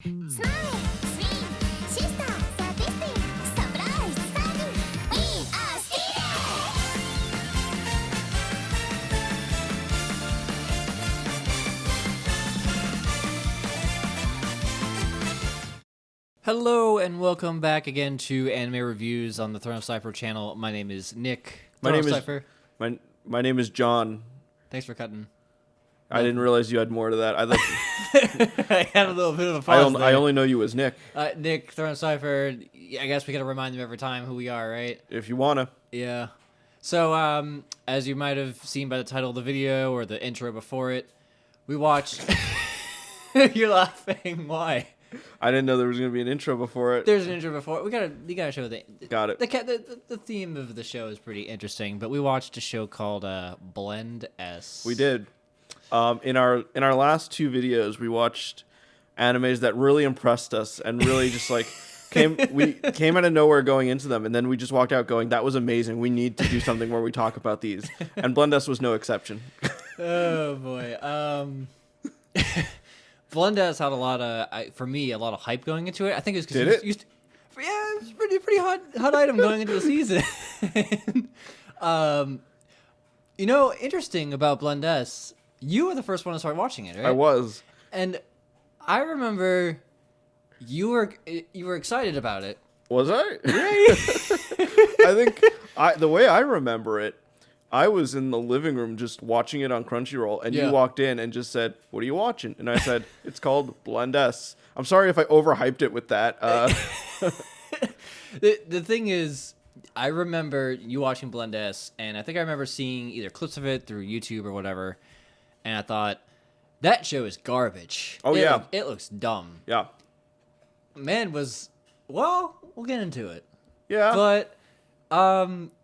Hello and welcome back again to Anime Reviews on the Throne of Cypher channel. My name is Nick. My name is John. Thanks for cutting. I didn't realize you had more to that. I had a little bit of a pause I only know you as Nick. Nick, Throne of Cypher. I guess we gotta remind them every time who we are, right? If you wanna. Yeah. So, as you might have seen by the title of the video or the intro before it, we watched. You're laughing. Why? I didn't know there was gonna be an intro before it. There's an intro before. We gotta show Got it. The theme of the show is pretty interesting, but we watched a show called Blend S. We did. In our last two videos, we watched animes that really impressed us and really just like came out of nowhere going into them, and then we just walked out going, "That was amazing. We need to do something where we talk about these." And Blend S was no exception. Oh boy. Blend S had a lot of hype going into it. I think it was because it was pretty hot item going into the season. Interesting about Blend S. You were the first one to start watching it, right? I was, and I remember you were excited about it. Was I? I think the way I remember it, I was in the living room just watching it on Crunchyroll, and you walked in and just said, "What are you watching?" And I said, "It's called Blend S." I'm sorry if I overhyped it with that. The thing is, I remember you watching Blend S, and I think I remember seeing either clips of it through YouTube or whatever, and I thought, that show is garbage. Oh, It looks dumb. Yeah. Man, we'll get into it. Yeah. But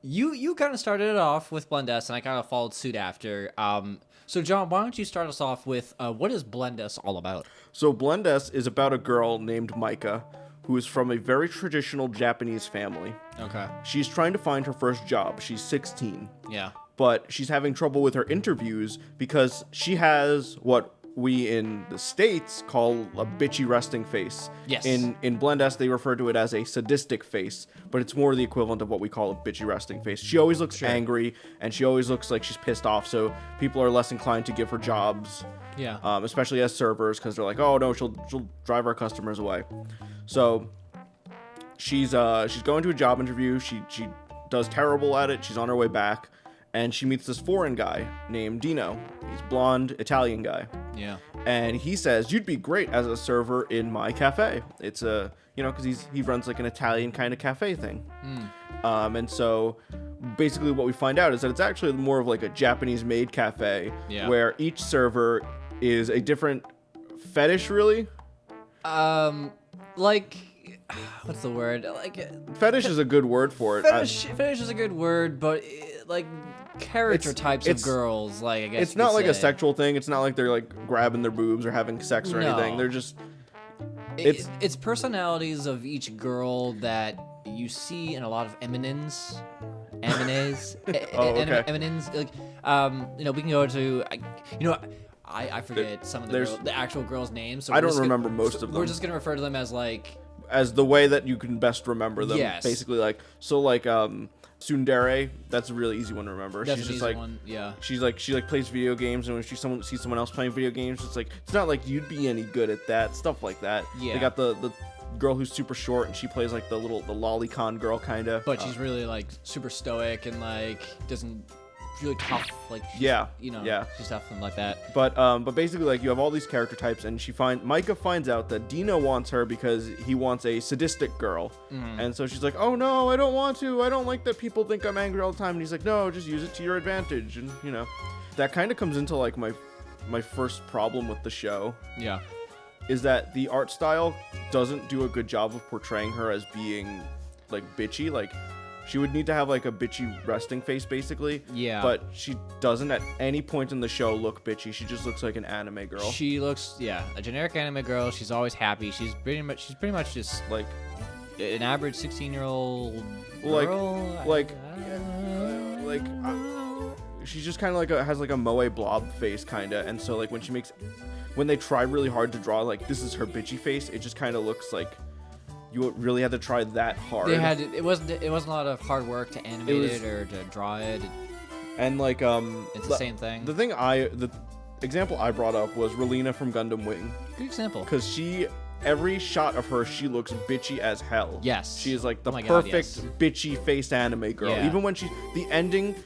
you kind of started it off with Blend S, and I kind of followed suit after. So John, why don't you start us off with what is Blend S all about? So Blend S is about a girl named Micah who is from a very traditional Japanese family. Okay. She's trying to find her first job. She's 16. Yeah. But she's having trouble with her interviews because she has what we in the States call a bitchy resting face. Yes. In Blend S, they refer to it as a sadistic face, but it's more the equivalent of what we call a bitchy resting face. She always looks angry, and she always looks like she's pissed off, so people are less inclined to give her jobs. Yeah. Especially as servers, because they're like, oh no, she'll drive our customers away. So she's going to a job interview. She does terrible at it. She's on her way back. And she meets this foreign guy named Dino. He's blonde, Italian guy. Yeah. And he says, "You'd be great as a server in my cafe." It's because he runs like an Italian kind of cafe thing. And so basically what we find out is that it's actually more of like a Japanese-made cafe where each server is a different fetish, really. What's the word? Fetish is a good word for it. Fetish is a good word, but character types of girls, I guess it's not like a sexual thing. It's not like they're like grabbing their boobs or having sex or anything. They're just it's personalities of each girl that you see in a lot of animes. Animes. We can go to I forget some of the actual girls' names. So I don't remember most of them. We're just gonna refer to them as the way that you can best remember them. Yes. Basically, tsundere. That's a really easy one to remember. That's she's an just easy one. Yeah. She plays video games, and when she sees someone else playing video games, it's not like you'd be any good at that stuff like that. Yeah. They got the girl who's super short, and she plays like the lolicon girl kind of. But she's really super stoic and doesn't. Really tough, she's tough and like that. But basically, you have all these character types, and Micah finds out that Dino wants her because he wants a sadistic girl, and so she's like, "Oh no, I don't want to. I don't like that people think I'm angry all the time." And he's like, "No, just use it to your advantage." And that kind of comes into my first problem with the show. Yeah, is that the art style doesn't do a good job of portraying her as being bitchy. She would need to have a bitchy resting face, basically. Yeah. But she doesn't at any point in the show look bitchy. She just looks like an anime girl. She looks, a generic anime girl. She's always happy. She's pretty much just an average 16-year-old girl. She's just kind of has a moe blob face, kind of. And so when she makes when they try really hard to draw like this is her bitchy face, it just kind of looks like you really had to try that hard. It wasn't a lot of hard work to animate it or to draw it. And like It's the same thing. The example I brought up was Relina from Gundam Wing. Good example. Because every shot of her, she looks bitchy as hell. Yes. She is like the God, perfect yes. bitchy face anime girl. Yeah. Even when the ending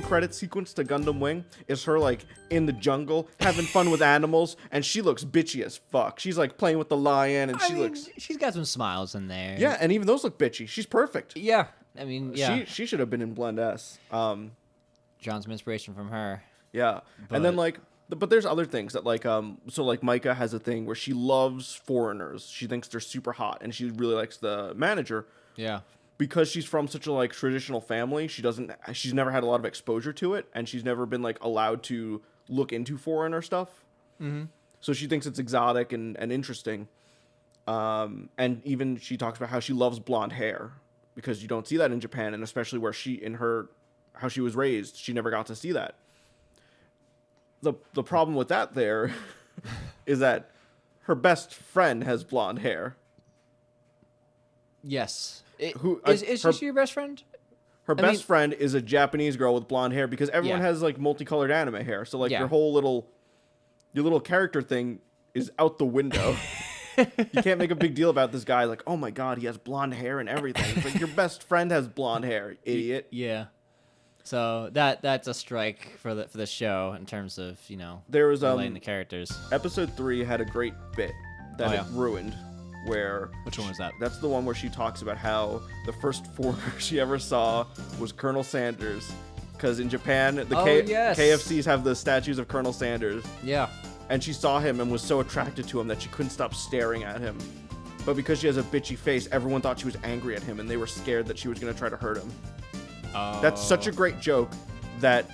credit sequence to Gundam Wing is her like in the jungle having fun with animals, and she looks bitchy as fuck. She's like playing with the lion, and she's got some smiles in there. Yeah, and even those look bitchy. She's perfect. Yeah. I mean, yeah. She should have been in Blend S. Drawn some inspiration from her. Yeah. And then like but there's other things that like so like Micah has a thing where she loves foreigners. She thinks they're super hot, and she really likes the manager. Yeah. Because she's from such a like traditional family, she's never had a lot of exposure to it, and she's never been like allowed to look into foreigner stuff. Mm-hmm. So she thinks it's exotic and interesting. And even she talks about how she loves blonde hair because you don't see that in Japan, and especially where how she was raised, she never got to see that. The problem with that there is that her best friend has blonde hair. Yes. Is she your best friend? Her best friend is a Japanese girl with blonde hair because everyone has like multicolored anime hair. So like your little character thing is out the window. You can't make a big deal about this guy like, oh my god, he has blonde hair and everything. It's like your best friend has blonde hair, idiot. Yeah. So that's a strike for the show in terms of, there was relating the characters. Episode 3 had a great bit that it ruined. Where which one was that? That's the one where she talks about how the first foreigner she ever saw was Colonel Sanders, because in Japan the KFCs have the statues of Colonel Sanders. Yeah. And she saw him and was so attracted to him that she couldn't stop staring at him. But because she has a bitchy face, everyone thought she was angry at him, and they were scared that she was going to try to hurt him. Oh. That's such a great joke that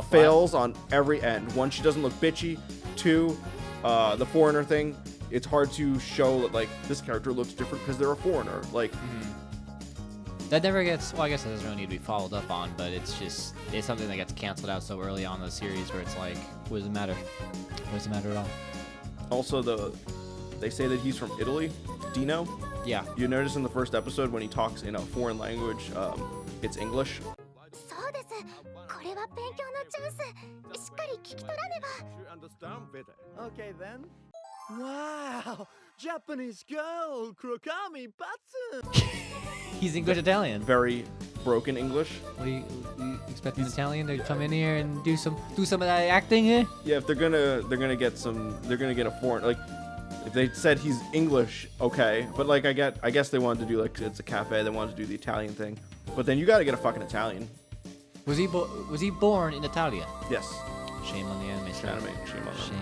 fails on every end. One, she doesn't look bitchy. Two, the foreigner thing. It's hard to show that like this character looks different because they're a foreigner. Like that never gets. Well, I guess it doesn't really need to be followed up on, but it's something that gets canceled out so early on in the series where it's like, what does it matter? What does it matter at all? Also, they say that he's from Italy, Dino. Yeah. You notice in the first episode when he talks in a foreign language, it's English. Okay then. Wow, Japanese girl, Kurokami Batsu. He's English Italian. Very broken English. What you expect an Italian to come in here and do some of that acting? Yeah, if they're gonna get a foreign, like if they said he's English, okay, but like I guess they wanted to do like it's a cafe, they wanted to do the Italian thing, but then you got to get a fucking Italian. Was he born in Italia? Yes. Shame on the anime. Shame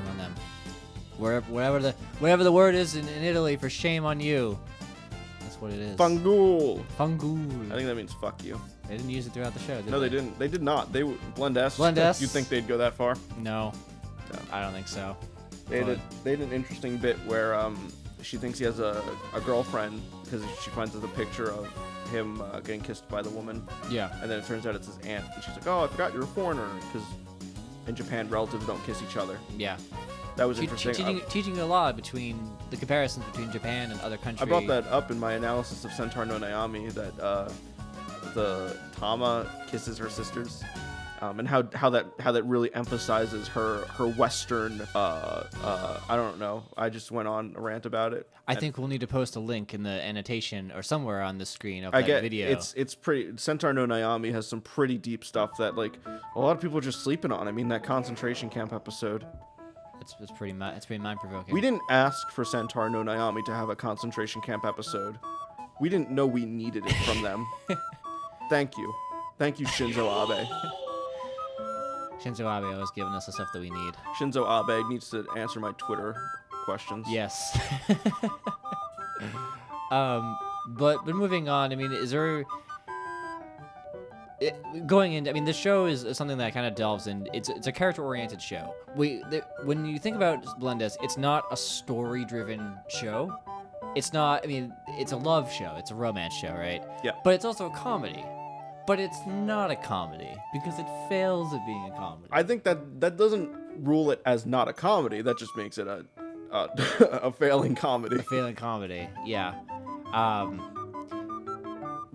on them. Whatever the word is in Italy for shame on you. That's what it is. Fangul. I think that means fuck you. They didn't use it throughout the show, did they? No, they didn't. They did not. They Blend S. You'd think they'd go that far? No. I don't think so. They had an interesting bit where she thinks he has a girlfriend because she finds a picture of him getting kissed by the woman. Yeah. And then it turns out it's his aunt. And she's like, oh, I forgot you're a foreigner, because in Japan, relatives don't kiss each other. Yeah. That was interesting. Teaching a lot between the comparisons between Japan and other countries. I brought that up in my analysis of Centaur no Naomi, that the Tama kisses her sisters, and how that really emphasizes her Western. I don't know. I just went on a rant about it. I think we'll need to post a link in the annotation or somewhere on the screen of that video. It's pretty. Centaur no Naomi has some pretty deep stuff that like a lot of people are just sleeping on. I mean, that concentration camp episode. It's pretty mind-provoking. We didn't ask for Centaur no Naomi to have a concentration camp episode. We didn't know we needed it from them. Thank you, Shinzo Abe. Shinzo Abe always giving us the stuff that we need. Shinzo Abe needs to answer my Twitter questions. Yes. But moving on, I mean, is there... going into, I mean, the show is something that kind of delves in. It's a character-oriented show. When you think about Blend S, it's not a story-driven show. It's not. I mean, it's a love show. It's a romance show, right? Yeah. But it's also a comedy. But it's not a comedy because it fails at being a comedy. I think that doesn't rule it as not a comedy. That just makes it a a failing comedy. Failing comedy, yeah.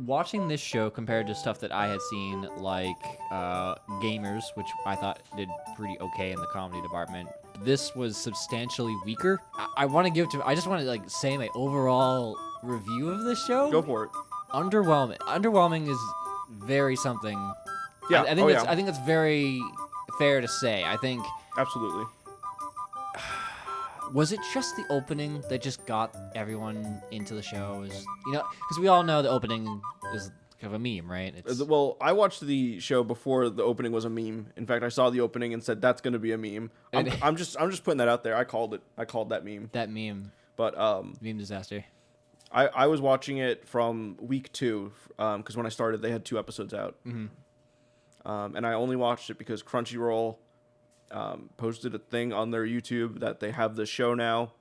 Watching this show compared to stuff that I had seen, like Gamers, which I thought did pretty okay in the comedy department, this was substantially weaker. I want to give to. I just want to like say my overall review of this show. Go for it. Underwhelming. Underwhelming is very something. Yeah. I think I think that's very fair to say. I think. Absolutely. Was it just the opening that just got everyone into the show? Because we all know the opening is kind of a meme, right? Well, I watched the show before the opening was a meme. In fact, I saw the opening and said that's going to be a meme. I'm just putting that out there. I called it. I called that meme. That meme. But meme disaster. I was watching it from week 2 because when I started, they had 2 episodes out. Mm-hmm. And I only watched it because Crunchyroll posted a thing on their YouTube that they have the show now.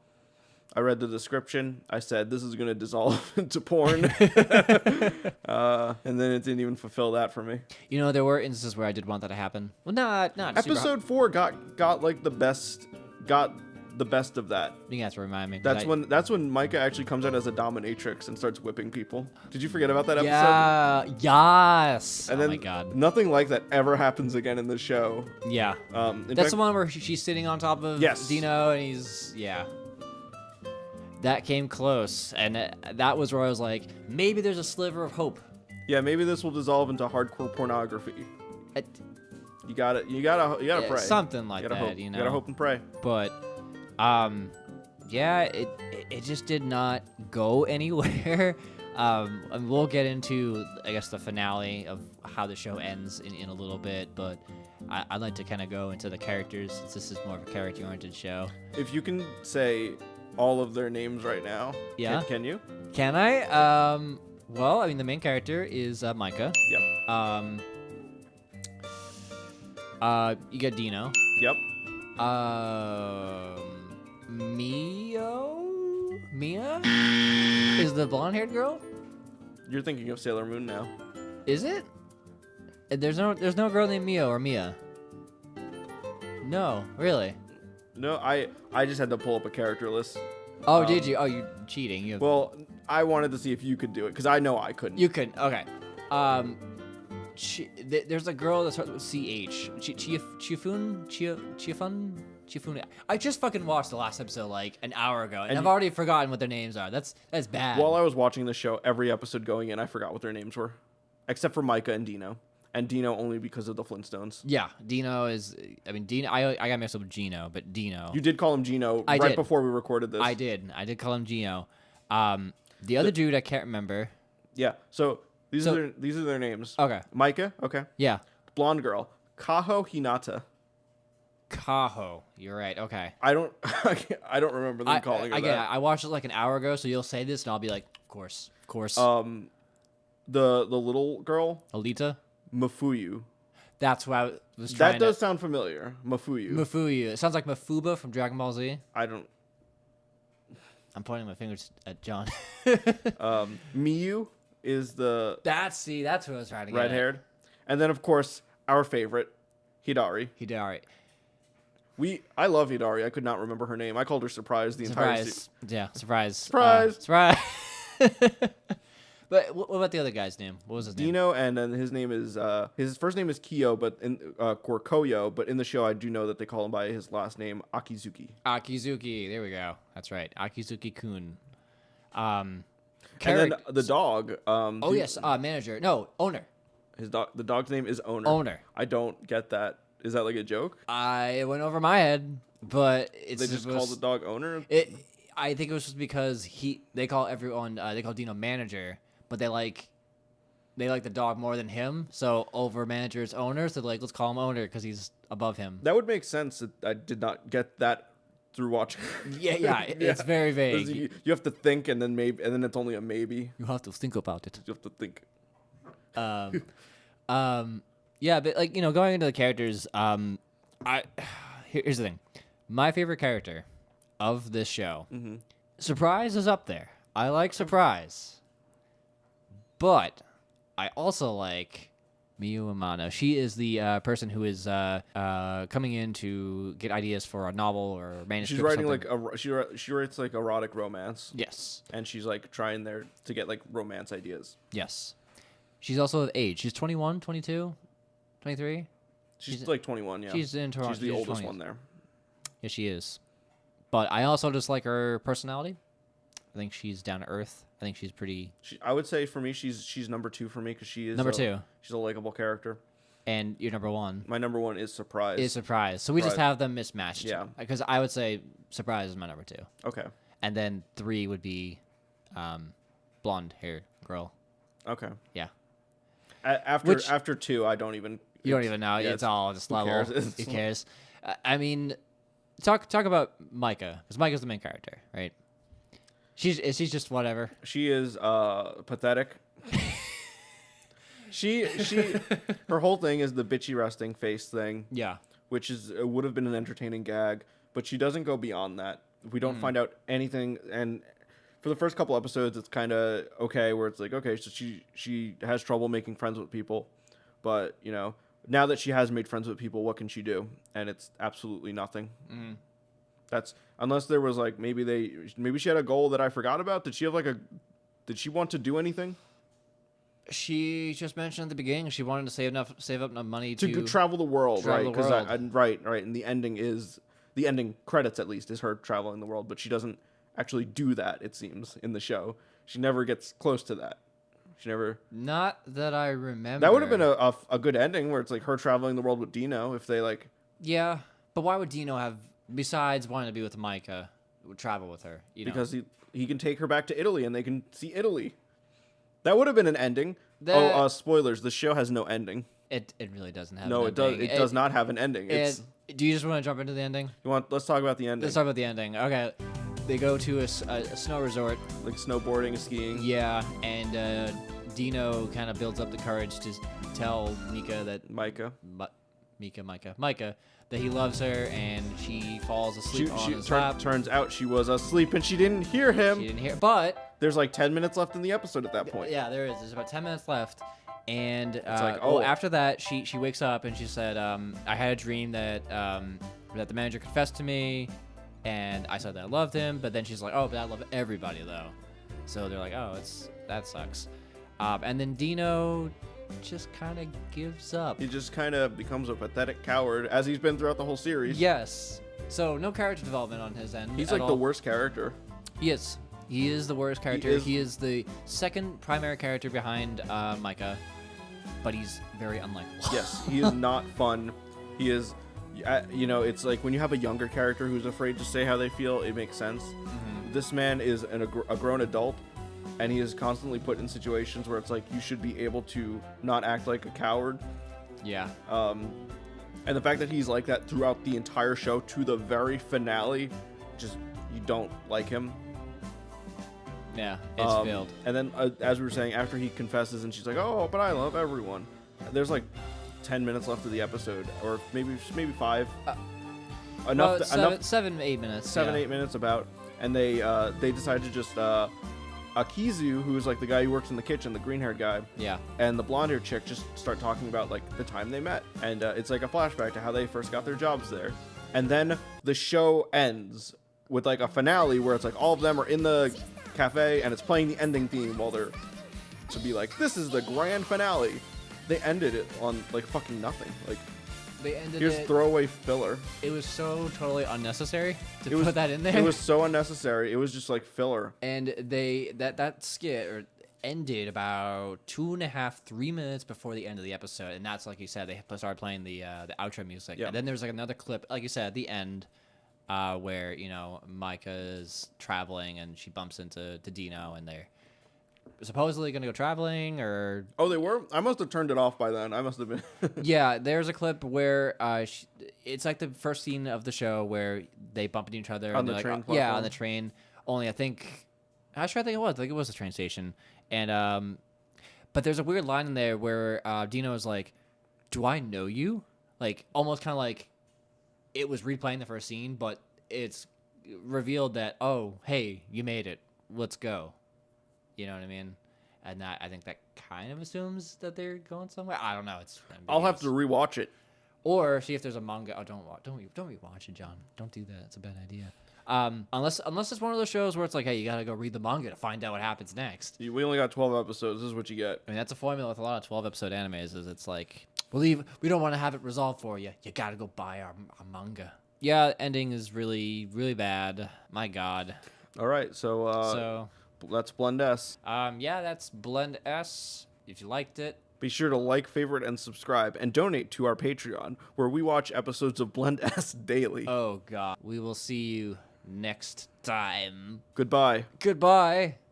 I read the description. I said, this is going to dissolve into porn. And then it didn't even fulfill that for me. There were instances where I did want that to happen. Well, not Episode 4 got like the best of that. You have to remind me. That's when Micah actually comes out as a dominatrix and starts whipping people. Did you forget about that episode? Yeah. Yes. And oh then my god. Nothing like that ever happens again in the show. Yeah. That's the one where she's sitting on top of Dino and he's That came close, and that was where I was like, maybe there's a sliver of hope. Yeah, maybe this will dissolve into hardcore pornography. You gotta pray. Something like that, hope. You gotta hope and pray. But, it just did not go anywhere. And we'll get into, I guess, the finale of how the show ends in a little bit, but I'd like to kind of go into the characters, since this is more of a character-oriented show. If you can say all of their names right now, can you? Can I? Well, I mean, the main character is Micah. Yep. You got Dino. Yep. Mia is the blonde-haired girl. You're thinking of Sailor Moon now. Is it? There's no girl named Mio or Mia. No, really. No, I just had to pull up a character list. Oh, did you? Oh, you're cheating. Well, I wanted to see if you could do it because I know I couldn't. You could. Okay. There's a girl that starts with CH. Chiafun. I just fucking watched the last episode like an hour ago, and I've already forgotten what their names are. That's bad. While I was watching the show, every episode going in, I forgot what their names were, except for Micah and Dino. And Dino only because of the Flintstones. Yeah, Dino is. I mean, Dino. I got mixed up with Gino, but Dino. You did call him Gino right before we recorded this. I did call him Gino. The other dude I can't remember. Yeah. So these are their names. Okay. Micah. Okay. Yeah. Blonde girl. Kaho Hinata. Kaho. You're right. Okay. I don't remember them calling her that. I watched it like an hour ago, so you'll say this, and I'll be like, of course. The little girl. Alita. Mafuyu. That's what I was trying to... That does sound familiar. Mafuyu. It sounds like Mafuba from Dragon Ball Z. I'm pointing my fingers at John. Miyu is the... That's who I was trying to get red-haired. And then, of course, our favorite, Hidari. I love Hidari. I could not remember her name. I called her Surprise the entire season. Yeah, Surprise. Surprise. But what about the other guy's name? What was his name? Dino, and then his name is his first name is Kyo, but in Koyo, but in the show I do know that they call him by his last name, Akizuki. There we go. That's right, Akizuki-kun. And then the dog. Manager. No, owner. The dog's name is Owner. Owner. I don't get that. Is that like a joke? It went over my head, but they just call the dog Owner. I think it was just because they call Dino Manager. But they like the dog more than him, so over manager is owner. So let's call him Owner because he's above him. That would make sense. I did not get that through watching. Yeah, it's very vague. You have to think, and then it's only a maybe. You have to think about it. You have to think. Yeah, but going into the characters, here's the thing. My favorite character of this show, Surprise is up there. I like Surprise. But I also like Miyu Amano. She is the person who is coming in to get ideas for a novel or manuscript. She's or writing something. she writes like erotic romance. Yes. And she's like trying there to get like romance ideas. Yes. She's also of age. She's 21, 22, 23. She's like 21, yeah. She's in Toronto. She's the oldest one there. Yeah, she is. But I also just like her personality. I think she's down to earth. I think she's pretty. I would say for me, she's number 2 for me because she is number 2. She's a likable character. And you're number 1. My number 1 is Surprise. Is Surprise. So we just have them mismatched. Yeah. Because I would say Surprise is my number 2. Okay. And then 3 would be blonde hair girl. Okay. Yeah. After 2, I don't even. You don't even know. Yeah, it's all just level. Who cares? I mean, talk about Micah, because Micah's the main character, right? She's just whatever. She is pathetic. she her whole thing is the bitchy resting face thing. Yeah. Which would have been an entertaining gag, but she doesn't go beyond that. We don't find out anything, and for the first couple episodes, it's kind of okay, where it's like, okay, so she has trouble making friends with people, but you know, now that she has made friends with people, what can she do? And it's absolutely nothing. Mm. That's unless there was like maybe she had a goal that I forgot about. Did she want to do anything? She just mentioned at the beginning she wanted to save up enough money to travel the world, right? Because right, and the ending credits at least is her traveling the world, but she doesn't actually do that. It seems in the show she never gets close to that. She never. Not that I remember. That would have been a good ending where it's like her traveling the world with Dino if they like. Yeah, but why would Dino have, besides wanting to be with Micah, would travel with her? Because he can take her back to Italy and they can see Italy. That would have been an ending. Spoilers. The show has no ending. It really doesn't have. No, an ending. It does not have an ending. Do you just want to jump into the ending? Let's talk about the ending. Let's talk about the ending. Okay. They go to a snow resort. Like snowboarding and skiing. Yeah, and Dino kind of builds up the courage to tell Micah that he loves her, and she falls asleep on his lap. Turns out she was asleep and she didn't hear him. She didn't hear, but there's like 10 minutes left in the episode at that point. Yeah, there is. There's about 10 minutes left. And it's like, after that, she wakes up and she said, I had a dream that the manager confessed to me, and I said that I loved him, but then she's like, oh, but I love everybody, though. So they're like, oh, that sucks. And then Dino just kind of gives up. He just kind of becomes a pathetic coward, as he's been throughout the whole series. Yes. So no character development on his end. He's like the worst character. Yes. He is the worst character. He is the second primary character behind Micah, but he's very unlikable. Yes, he is not fun. He is, it's like when you have a younger character who's afraid to say how they feel, it makes sense. Mm-hmm. This man is a grown adult, and he is constantly put in situations where it's like you should be able to not act like a coward. Yeah. And the fact that he's like that throughout the entire show to the very finale, just you don't like him. Yeah, it's failed. And then, as we were saying, after he confesses and she's like, "Oh, but I love everyone." There's like 10 minutes left of the episode, or maybe 5. Enough. 7, 8 minutes. 8 minutes about, and they decide to just Akizu, who's like the guy who works in the kitchen, the green-haired guy. Yeah. And the blonde-haired chick just start talking about like the time they met, and it's like a flashback to how they first got their jobs there, and then the show ends with like a finale where it's like all of them are in the cafe and it's playing the ending theme while they're to be like, this is the grand finale. They ended it on like fucking nothing. Like they ended here's throwaway filler. It was so totally unnecessary to put that in there. It was so unnecessary. It was just like filler. And that skit ended about 2.5, 3 minutes before the end of the episode, and that's like you said, they started playing the outro music. Yeah. And then there was like another clip, like you said, at the end. Where Micah's traveling and she bumps into Dino, and they're supposedly gonna go traveling, or they were. I must have turned it off by then. I must have been. Yeah, there's a clip where it's like the first scene of the show where they bump into each other on the train. Platform. Yeah, on the train. Only I think it was the train station, and but there's a weird line in there where Dino is like, "Do I know you?" Like almost kind of like. It was replaying the first scene, but it's revealed that, oh, hey, you made it. Let's go. You know what I mean? and that I think that kind of assumes that they're going somewhere. I don't know. It's I'll have to ambiguous. rewatch it. Or see if there's a manga. Oh, don't rewatch it, John. Don't do that. It's a bad idea. Unless it's one of those shows where it's like, hey, you gotta go read the manga to find out what happens next. We only got 12 episodes. This is what you get. I mean, that's a formula with a lot of 12-episode animes. Is it's like, we don't want to have it resolved for you. You gotta go buy our manga. Yeah, ending is really, really bad. My God. All right, so that's Blend S. Yeah, that's Blend S. If you liked it, Be sure to like, favorite, and subscribe, and donate to our Patreon, where we watch episodes of Blend S daily. oh God, we will see you next time. Goodbye. Goodbye.